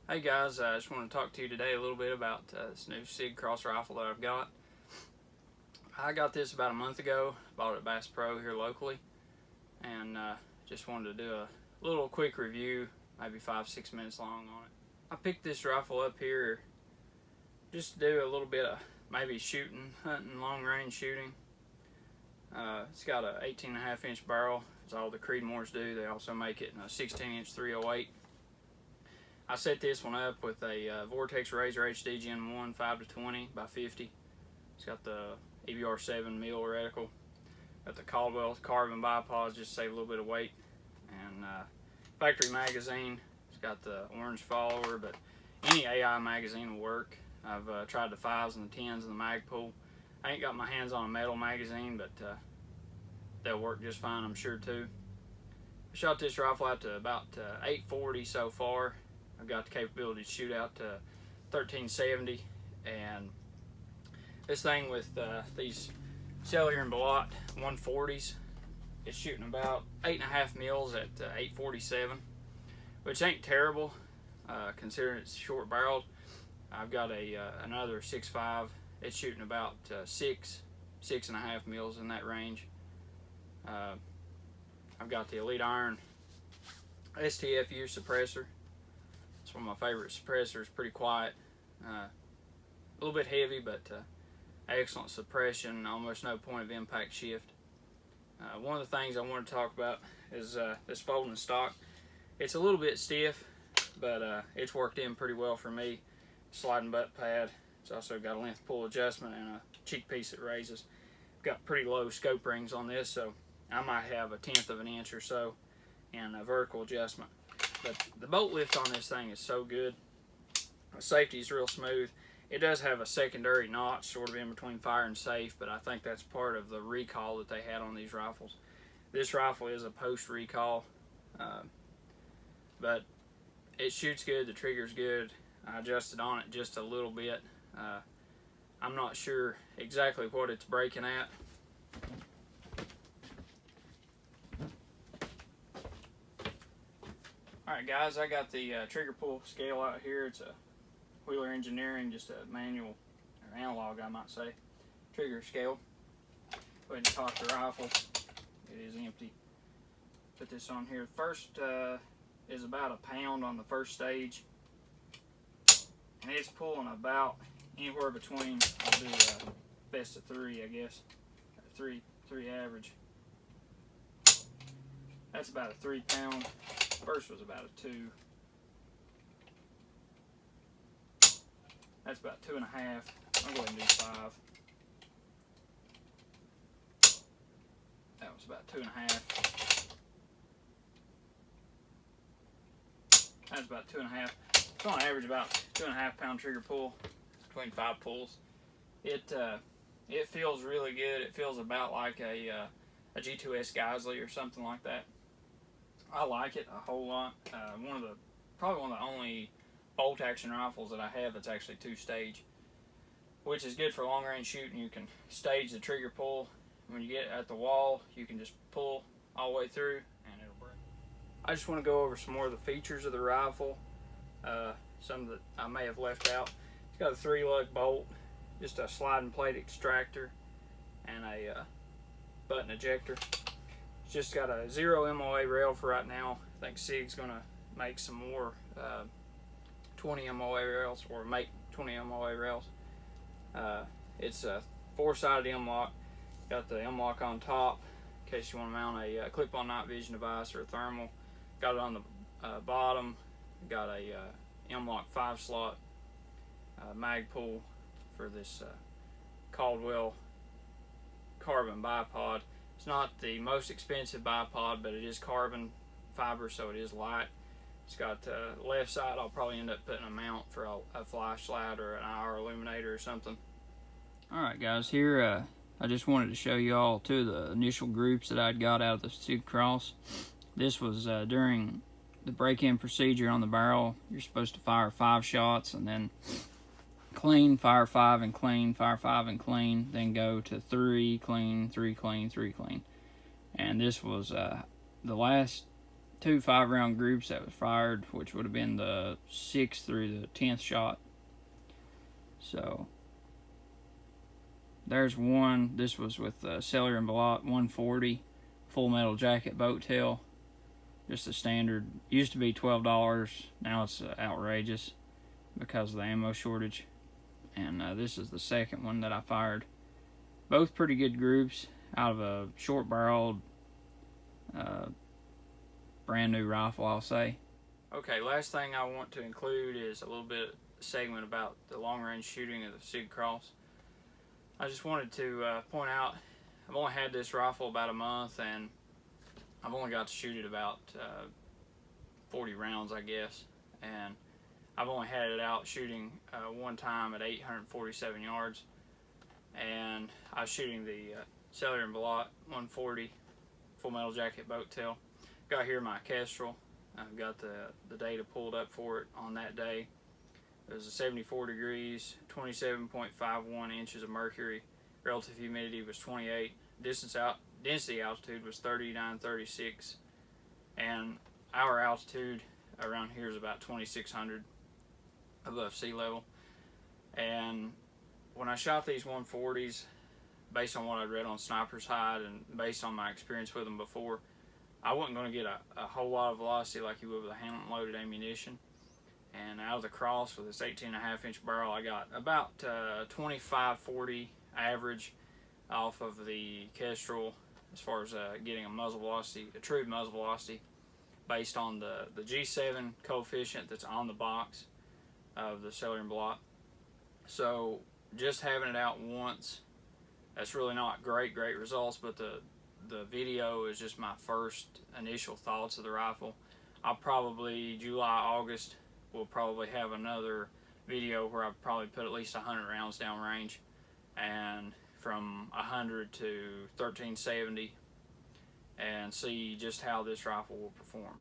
Hey guys, I just want to talk to you today a little bit about this new Sig Cross rifle that I've got. I got this about a month ago, bought it at Bass Pro here locally, and just wanted to do a little quick review, maybe 5-6 minutes long on it. I picked this rifle up here just to do a little bit of maybe shooting, hunting, long range shooting. It's got a 18.5-inch barrel, as all the Creedmoors do. They also make it in a 16-inch 308. I set this one up with a Vortex Razor HD Gen 1 5-20 by 50. It's got the EBR 7 mil reticle. Got the Caldwell carbon bipods just to save a little bit of weight. And factory magazine. It's got the orange follower, but any AI magazine will work. I've tried the 5s and the 10s and the Magpul. I ain't got my hands on a metal magazine, but they'll work just fine, I'm sure too. I shot this rifle out to about 840 so far. I've got the capability to shoot out to 1370, and this thing with these Cellular and Balot 140s, it's shooting about 8.5 mils at 847, which ain't terrible considering it's short barreled. I've got another 6.5. It's shooting about 6.5 mils in that range. I've got the Elite Iron STFU suppressor. It's one of my favorite suppressors. Pretty quiet, a little bit heavy, but excellent suppression. Almost no point of impact shift. One of the things I want to talk about is this folding stock. It's a little bit stiff, but it's worked in pretty well for me. Sliding butt pad. It's also got a length pull adjustment and a cheek piece that raises. Got pretty low scope rings on this, so I might have 1/10 of an inch or so in a vertical adjustment. But the bolt lift on this thing is so good. The safety is real smooth. It does have a secondary notch sort of in between fire and safe, but I think that's part of the recall that they had on these rifles. This rifle is a post recall, but it shoots good, the trigger's good. I adjusted on it just a little bit. I'm not sure exactly what it's breaking at. Alright guys, I got the trigger pull scale out here. It's a Wheeler Engineering, just a manual, or analog I might say, trigger scale. Go ahead and cock the rifle. It is empty. Put this on here. First is about 1 pound on the first stage. And it's pulling about anywhere between, I'll do best of 3 I guess, 3 average. That's about a 3 pound. First was about a 2. That's about 2.5. I'll go ahead and do 5. That was about 2.5. That's about 2.5. It's on average about 2.5 pound trigger pull between 5 pulls. It feels really good. It feels about like a G2S Geisley or something like that. I like it a whole lot. Probably one of the only bolt action rifles that I have that's actually 2-stage, which is good for long range shooting. You can stage the trigger pull. When you get at the wall, you can just pull all the way through and it'll break. I just want to go over some more of the features of the rifle. Some that I may have left out. It's got a 3-lug bolt, just a sliding plate extractor, and a button ejector. It's just got a 0 MOA rail for right now. I think Sig's gonna make some more 20 MOA rails, or make 20 MOA rails. It's a 4-sided M-lock. Got the M-lock on top in case you want to mount a clip-on night vision device or a thermal. Got it on the bottom. Got a M-lock 5-slot Magpul for this Caldwell carbon bipod. It's not the most expensive bipod, but it is carbon fiber, so it is light. It's got left side. I'll probably end up putting a mount for a flashlight or an IR illuminator or something. Alright guys, here I just wanted to show you all 2 of the initial groups that I'd got out of the Sig Cross. This was during the break-in procedure on the barrel. You're supposed to fire 5 shots and then clean, fire 5 and clean, fire 5 and clean, then go to 3 clean, 3 clean, 3 clean. And this was the last 2 5-round groups that was fired, which would have been the 6th through the 10th shot. So there's one. This was with Cellular and Ballot 140 full metal jacket boat tail. Just a standard. Used to be $12. Now it's outrageous because of the ammo shortage. And this is the second one that I fired. Both pretty good groups out of a short barreled brand new rifle, I'll say. Okay, last thing I want to include is a little bit segment about the long range shooting of the Sig Cross. I just wanted to point out, I've only had this rifle about a month, and I've only got to shoot it about 40 rounds, I guess. And I've only had it out shooting one time at 847 yards. And I was shooting the Cellular and Ballot 140 full metal jacket boat tail. Got here my Kestrel. I've got the data pulled up for it on that day. It was 74 degrees, 27.51 inches of mercury. Relative humidity was 28. Density altitude was 3936. And our altitude around here is about 2600 above sea level. And when I shot these 140s, based on what I'd read on Sniper's Hide and based on my experience with them before, I wasn't going to get a whole lot of velocity like you would with a hand loaded ammunition. And out of the Cross with this 18.5 inch barrel, I got about 25-40 average off of the Kestrel as far as getting a muzzle velocity, a true muzzle velocity, based on the G7 coefficient that's on the box of the Cellular and Ballot. So just having it out once, that's really not great results, but the video is just my first initial thoughts of the rifle. I'll probably, July, August, we'll probably have another video where I'll probably put at least 100 rounds down range, and from 100 to 1370, and see just how this rifle will perform.